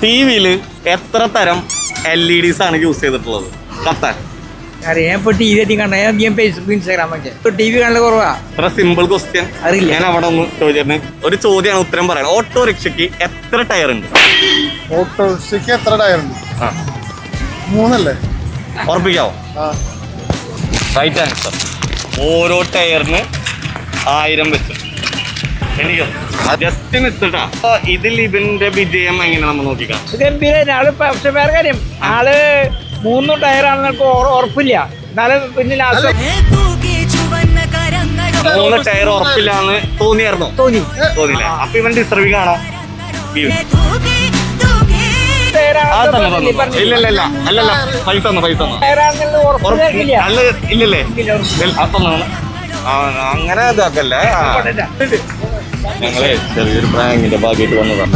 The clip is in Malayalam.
ടിവിയിൽ എത്ര തരം LEDs ആണ് യൂസ് ചെയ്തിട്ടുള്ളത്? കത്താൻ അറിയാം. ഇപ്പൊ ടി വി അധികം കണ്ട ഞാൻ ഫേസ്ബുക്ക് ഇൻസ്റ്റാഗ്രാം ഒക്കെ ടി വി കാണല് കുറവാ. ഇത്ര സിമ്പിൾ ക്വസ്റ്റ്യൻ അറിയില്ല. ഞാൻ അവിടെ ഒന്ന് ചോദിച്ചിരുന്നു. ഒരു ചോദ്യമാണ്, ഉത്തരം പറയണം. ഓട്ടോറിക്ഷയ്ക്ക് എത്ര ടയർ ഉണ്ട്? ഓട്ടോറിക്ഷയ്ക്ക് എത്ര ടയർ ഉണ്ട്? ആ 3 അല്ലേ? ഉറപ്പിക്കാവോ? Right answer. ഓരോ ടയറിന് 1000 വെച്ച്. എനിക്ക് ജസ്റ്റ് മിസ്റ്റാ. ഇതിൽ ഇതിന്റെ വിജയം എങ്ങനെ നമ്മൾ നോക്കിക്കാം? ഗംഭീര ആള് പക്ഷെ വേറെ കാര്യം, ആള് 3 ടയറാണെന്ന് നമുക്ക് ഉറപ്പില്ല. എന്നാലും പിന്നെ ലാസ്റ്റ് 3 ടയർ ഉറപ്പില്ലാന്ന് തോന്നിയായിരുന്നോ? തോന്നിയില്ല. അപ്പൊ ഇവൻ ഡിസർവിംഗ് ആണോ? ഇല്ലല്ല അല്ലല്ല പൈസ തന്നോ അല്ല ഇല്ലല്ലേ അപ്പൊ അങ്ങനെ ഇതാക്കല്ലേ. ഞങ്ങളെ ചെറിയൊരു പ്രാങ്കിന്റെ ഭാഗമായിട്ട് വന്നതാണ്.